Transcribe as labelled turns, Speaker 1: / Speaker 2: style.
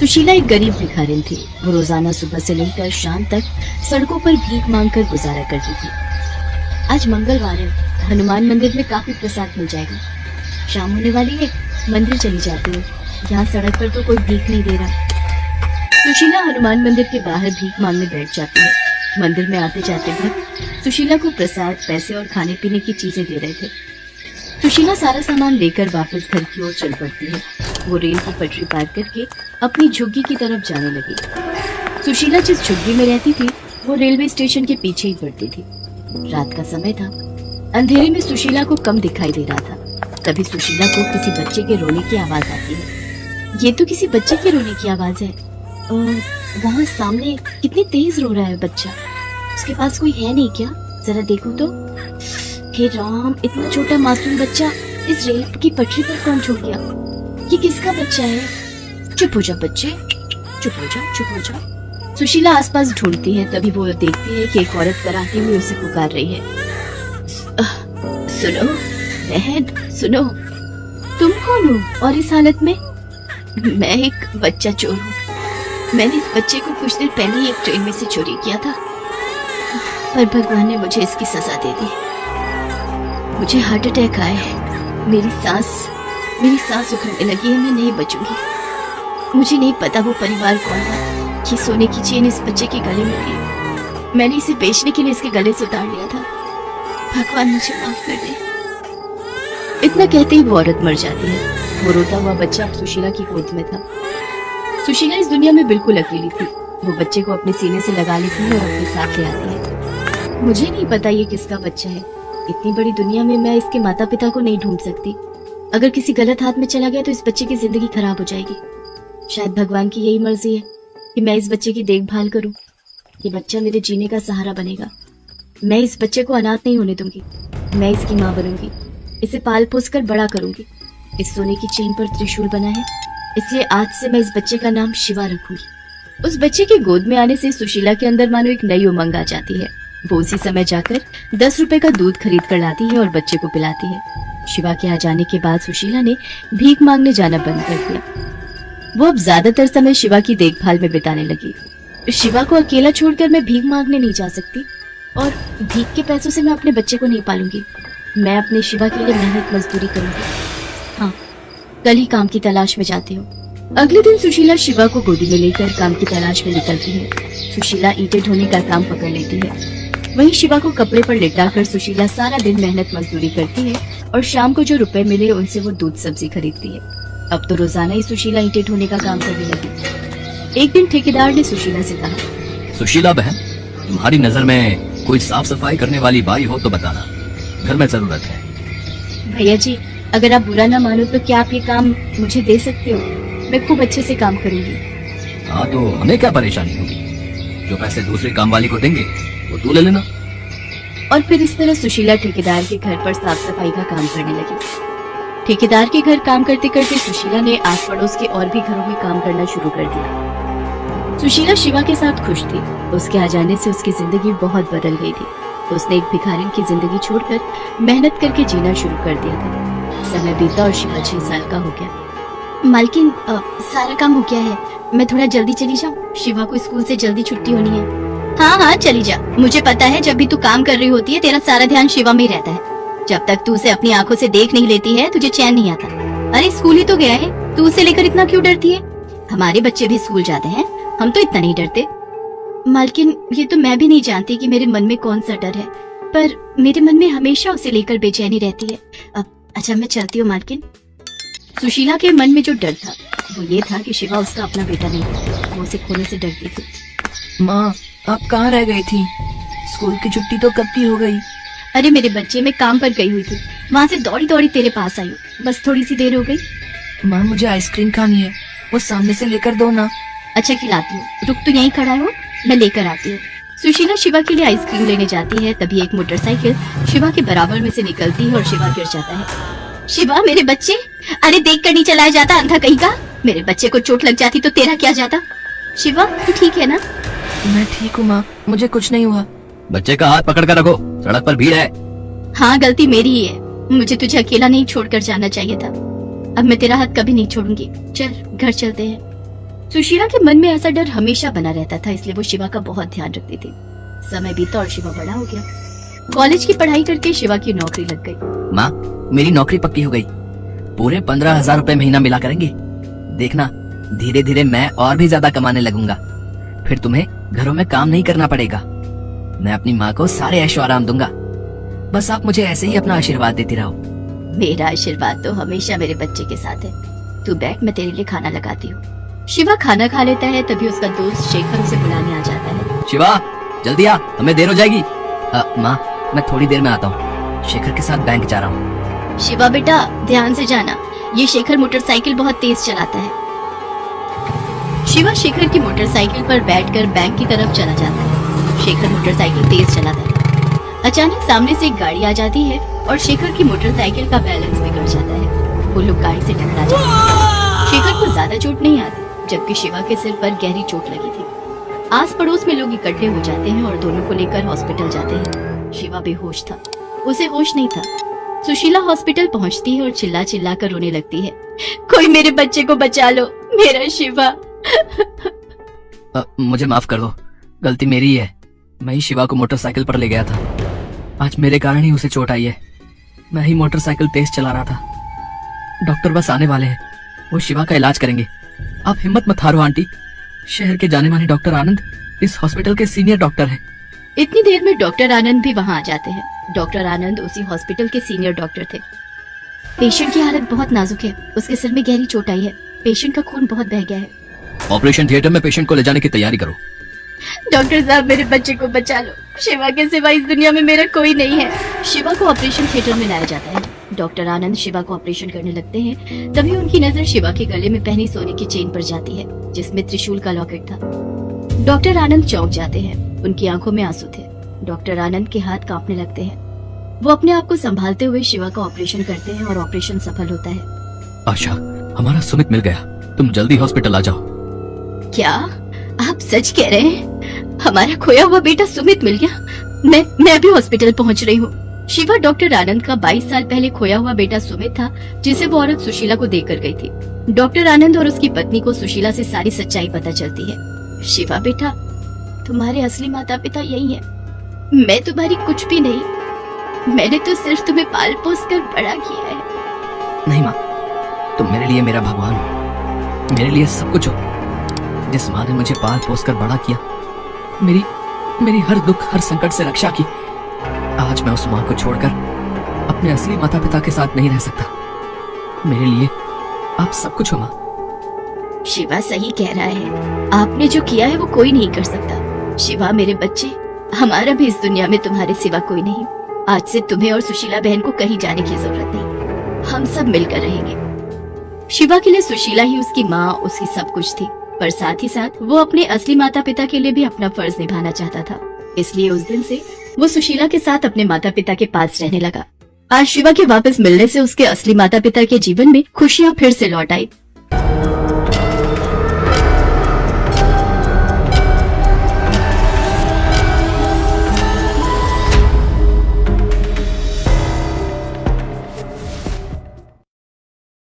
Speaker 1: सुशीला एक गरीब भिखारिन थी। वो रोजाना सुबह से लेकर शाम तक सड़कों पर भीख मांगकर गुजारा करती थी। आज मंगलवार है, हनुमान मंदिर में काफी प्रसाद मिल जाएगा। शाम होने वाली है, मंदिर चली जाती है। यहाँ सड़क पर तो कोई भीख नहीं दे रहा। सुशीला हनुमान मंदिर के बाहर भीख मांगने बैठ जाती है। मंदिर में आते जाते भक्त सुशीला को प्रसाद, पैसे और खाने पीने की चीजें दे रहे थे। सुशीला सारा सामान लेकर वापस घर की ओर चल पड़ती है। वो रेल की पटरी पार करके अपनी झुग्गी की तरफ जाने लगी। सुशीला जिस झुग्गी में रहती थी वो रेलवे स्टेशन के पीछे ही पड़ती थी। रात का समय था। अंधेरे में सुशीला को कम दिखाई दे रहा था। तभी सुशीला को किसी बच्चे के रोने की आवाज आती है। ये तो किसी बच्चे के रोने की आवाज है। वहाँ सामने कितनी तेज रो रहा है बच्चा। उसके पास कोई है नहीं क्या? जरा देखो तो। हे राम, इतना छोटा मासूम बच्चा इस रेल की पटरी पर कौन छोड़ गया? ये किसका बच्चा है? चुप हो जा बच्चे, चुप हो जा, चुप हो जा। सुशीला आसपास ढूंढती है। तभी वो देखती है कि एक औरत कराहती हुई उसे पुकार रही है। सुनो बहन, सुनो। तुम कौन हो और इस हालत में? मैं एक बच्चा चोर हूँ। मैंने इस बच्चे को कुछ देर पहले ही एक ट्रेन में से चोरी किया था, पर भगवान ने मुझे इसकी सजा दे दी। मुझे हार्ट अटैक आया है। मेरी सांस उखड़ने लगी है। मैं नहीं बचूंगी। मुझे नहीं पता वो परिवार कौन था कि सोने की चेन इस बच्चे के गले में थी। मैंने इसे बेचने के लिए इसके गले से उतार लिया था। भगवान मुझे माफ कर दे। इतना कहते ही वो औरत मर जाती है। वो रोता हुआ बच्चा अब सुशीला की गोद में था। सुशीला इस दुनिया में बिल्कुल अकेली थी। वो बच्चे को अपने सीने से लगा लेती है और अपने साथ ले आती है। मुझे नहीं पता ये किसका बच्चा है। इतनी बड़ी दुनिया में मैं इसके माता पिता को नहीं ढूंढ सकती। अगर किसी गलत हाथ में चला गया तो इस बच्चे की जिंदगी खराब हो जाएगी। शायद भगवान की यही मर्जी है कि मैं इस बच्चे की देखभाल करूं। ये बच्चा मेरे जीने का सहारा बनेगा। मैं इस बच्चे को अनाथ नहीं होने दूंगी। मैं इसकी माँ बनूंगी। इसे पाल पोस कर बड़ा करूंगी। इस सोने की चेन पर त्रिशूल बना है, इसलिए आज से मैं इस बच्चे का नाम शिवा रखूंगी। उस बच्चे की गोद में आने से सुशीला के अंदर मानो एक नई उमंग आ जाती है। वो उसी समय जाकर 10 रुपए का दूध खरीद कर लाती है और बच्चे को पिलाती है। शिवा के आ जाने के बाद सुशीला ने भीख मांगने जाना बंद कर दिया। वो अब ज्यादातर समय शिवा की देखभाल में बिताने लगी। शिवा को अकेला छोड़कर मैं भीख मांगने नहीं जा सकती और भीख के पैसों से मैं अपने बच्चे को नहीं पालूंगी। मैं अपने शिवा के लिए मेहनत मजदूरी करूंगी। हाँ, कल ही काम की तलाश में जाती हूँ। अगले दिन सुशीला शिवा को गोदी में लेकर काम की तलाश में निकलती है। सुशीला ईंटें ढोने का काम पकड़ लेती है। वहीं शिवा को कपड़े पर लिटाकर सुशीला सारा दिन मेहनत मजदूरी करती है और शाम को जो रुपए मिले उनसे वो दूध सब्जी खरीदती है। अब तो रोजाना ही सुशीला ईंटें ढोने का काम करने लगी। एक दिन ठेकेदार ने सुशीला से कहा,
Speaker 2: सुशीला बहन, तुम्हारी नजर में कोई साफ सफाई करने वाली बाई हो तो बताना, घर में जरूरत है।
Speaker 1: भैया जी, अगर आप बुरा ना मानो तो क्या आप ये काम मुझे दे सकते हो? मैं खूब अच्छे से काम करूंगी।
Speaker 2: हाँ, तो हमें क्या परेशानी होगी? जो पैसे दूसरे काम वाली को देंगे वो तू ले लेना।
Speaker 1: और फिर इस तरह सुशीला ठेकेदार के घर पर साफ सफाई का काम करने लगी। ठेकेदार के घर काम करते करते सुशीला ने आस पड़ोस के और भी घरों में काम करना शुरू कर दिया। सुशीला शिवा के साथ खुश थी। उसके आ जाने से उसकी जिंदगी बहुत बदल गई थी। उसने एक भिखारिन की जिंदगी छोड़कर मेहनत करके जीना शुरू कर दिया था। समय बीता और शिवा 6 साल का हो गया। मालकिन, सारा काम हो गया है। मैं थोड़ा जल्दी चली जाऊँ। शिवा को स्कूल से जल्दी छुट्टी होनी है। हाँ, चली जा। मुझे पता है जब भी तू काम कर रही होती है तेरा सारा ध्यान शिवा में ही रहता है। जब तक तू उसे अपनी आंखों से देख नहीं लेती है तुझे चैन नहीं आता। अरे स्कूल ही तो गया है, तू उसे लेकर इतना क्यों डरती है? हमारे बच्चे भी स्कूल जाते हैं, हम तो इतना नहीं डरते। मालकिन, ये तो मैं भी नहीं जानती कि मेरे मन में कौन सा डर है, पर मेरे मन में हमेशा उसे लेकर बेचैनी रहती है। अच्छा, मैं चलती हूँ मालकिन। सुशीला के मन में जो डर था वो ये था कि शिवा उसका अपना बेटा नहीं था। वो उसे खोने से डरती थी।
Speaker 3: माँ, आप कहाँ रह गई थी? स्कूल की छुट्टी तो कब की हो गई?
Speaker 1: अरे मेरे बच्चे, मैं काम पर गई हुई थी। वहाँ से दौड़ी दौड़ी तेरे पास आई हूँ। बस थोड़ी सी देर हो गई।
Speaker 3: माँ, मुझे आइसक्रीम खानी है, वो सामने से लेकर दो ना।
Speaker 1: अच्छा, खिलाती हूँ। रुक, तो यहीं खड़ा हो, मैं लेकर आती हूँ। सुशीला शिवा के लिए आइसक्रीम लेने जाती है। तभी एक मोटरसाइकिल शिवा के बराबर में से निकलती है और शिवा गिर जाता है। शिवा, मेरे बच्चे, अरे देख कर नहीं चलाया जाता, अंधा कहीं का। मेरे बच्चे को चोट लग जाती तो तेरा क्या जाता? शिवा, तू ठीक है ना?
Speaker 3: मैं ठीक हूँ माँ, मुझे कुछ नहीं हुआ।
Speaker 2: बच्चे का हाथ पकड़ कर रखो, सड़क पर भीड़ है।
Speaker 1: हाँ, गलती मेरी ही है। मुझे तुझे अकेला नहीं छोड़कर जाना चाहिए था। अब मैं तेरा हाथ कभी नहीं छोड़ूंगी। चल, घर चलते हैं। सुशीला के मन में ऐसा डर हमेशा बना रहता था, इसलिए वो शिवा का बहुत ध्यान रखती थी। समय बीता और शिवा बड़ा हो गया। कॉलेज की पढ़ाई करके शिवा की नौकरी लग गई।
Speaker 2: माँ, मेरी नौकरी पक्की हो गई। पूरे 15,000 रुपए महीना मिला करेंगे। देखना, धीरे धीरे मैं और भी ज्यादा कमाने लगूंगा। फिर तुम्हें घरों में काम नहीं करना पड़ेगा। मैं अपनी माँ को सारे ऐशो आराम दूंगा। बस आप मुझे ऐसे ही अपना आशीर्वाद देती रहो।
Speaker 1: मेरा आशीर्वाद तो हमेशा मेरे बच्चे के साथ है। तू बैठ, मैं तेरे लिए खाना लगाती हूँ। शिवा खाना खा लेता है, तभी उसका दोस्त शेखर उसे बुलाने आ जाता है।
Speaker 2: शिवा, जल्दी आ, हमें देर हो जाएगी। माँ, मैं थोड़ी देर में आता हूँ। शेखर के साथ बैंक जा रहा हूँ।
Speaker 1: शिवा बेटा, ध्यान से जाना। ये शेखर मोटरसाइकिल बहुत तेज चलाता है। शिवा शेखर की मोटरसाइकिल पर बैठकर बैंक की तरफ चला जाता है। शेखर मोटरसाइकिल तेज चलाता है। अचानक सामने से एक गाड़ी आ जाती है और शेखर की मोटरसाइकिल का बैलेंस बिगड़ जाता है। वो लोग गाड़ी से टकरा जाते हैं। शेखर को ज्यादा चोट नहीं आती, जबकि शिवा के सिर पर गहरी चोट लगी थी। आस पड़ोस में लोग इकट्ठे हो जाते हैं और दोनों को लेकर हॉस्पिटल जाते हैं। शिवा बेहोश था, उसे होश नहीं था। सुशीला हॉस्पिटल पहुंचती है और चिल्ला चिल्ला कर रोने लगती है। कोई मेरे बच्चे को बचा लो, मेरा शिवा।
Speaker 2: मुझे माफ कर दो, गलती मेरी है। मैं ही शिवा को मोटरसाइकिल पर ले गया था। आज मेरे कारण ही उसे चोट आई है। मैं ही मोटरसाइकिल तेज चला रहा था। डॉक्टर बस आने वाले हैं, वो शिवा का इलाज करेंगे। आप हिम्मत मत हारो आंटी। शहर के जाने माने डॉक्टर आनंद इस हॉस्पिटल के सीनियर डॉक्टर हैं।
Speaker 1: इतनी देर में डॉक्टर आनंद भी वहाँ आ जाते हैं। डॉक्टर आनंद उसी हॉस्पिटल के सीनियर डॉक्टर थे। पेशेंट की हालत बहुत नाजुक है, उसके सिर में गहरी चोट आई है। पेशेंट का खून बहुत बह गया है।
Speaker 2: ऑपरेशन थिएटर में पेशेंट को ले जाने की तैयारी करो।
Speaker 1: डॉक्टर साहब, मेरे बच्चे को बचा लो। शिवा के सिवा इस दुनिया में मेरा कोई नहीं है। शिवा को ऑपरेशन थिएटर में लाया जाता है। डॉक्टर आनंद शिवा को ऑपरेशन करने लगते हैं। तभी उनकी नजर शिवा के गले में पहनी सोने की चेन पर जाती है, जिसमें त्रिशूल का लॉकेट था। डॉक्टर आनंद चौंक जाते हैं। उनकी आंखों में आंसू थे। डॉक्टर आनंद के हाथ कांपने लगते हैं। वो अपने आप को संभालते हुए शिवा का ऑपरेशन करते हैं और ऑपरेशन सफल होता है।
Speaker 2: आशा, हमारा सुमित मिल गया। तुम जल्दी हॉस्पिटल आ जाओ।
Speaker 1: क्या आप सच कह रहे हैं? हमारा खोया हुआ बेटा सुमित मिल गया। मैं अभी हॉस्पिटल पहुंच रही हूँ। शिवा डॉक्टर आनंद का 22 साल पहले खोया हुआ बेटा सुमित था, जिसे वो औरत सुशीला को देकर गई थी। डॉक्टर आनंद और उसकी पत्नी को सुशीला से सारी सच्चाई पता चलती है। शिवा बेटा, तुम्हारे असली माता पिता यही है। मैं तुम्हारी कुछ भी नहीं। मैंने तो सिर्फ तुम्हें पाल पोस कर बड़ा किया है।
Speaker 2: नहीं माँ, तुम मेरे लिए मेरा भगवान हो। मेरे लिए सब कुछ हो। जिस माँ ने मुझे पाल पोस कर बड़ा किया, मेरी हर दुख हर संकट से रक्षा की, आज मैं उस माँ को छोड़कर अपने असली माता पिता के साथ नहीं रह सकता। मेरे लिए आप सब कुछ हो माँ।
Speaker 1: शिवा सही कह रहा है। आपने जो किया है वो कोई नहीं कर सकता। शिवा मेरे बच्चे, हमारा भी इस दुनिया में तुम्हारे सिवा कोई नहीं। आज से तुम्हें और सुशीला बहन को कहीं जाने की जरूरत नहीं। हम सब मिलकर रहेंगे। शिवा के लिए सुशीला ही उसकी माँ, उसकी सब कुछ थी, पर साथ ही साथ वो अपने असली माता पिता के लिए भी अपना फर्ज निभाना चाहता था। इसलिए उस दिन से वो सुशीला के साथ अपने माता पिता के पास रहने लगा। आज शिवा के वापस मिलने से उसके असली माता पिता के जीवन में खुशियाँ फिर से लौट आई।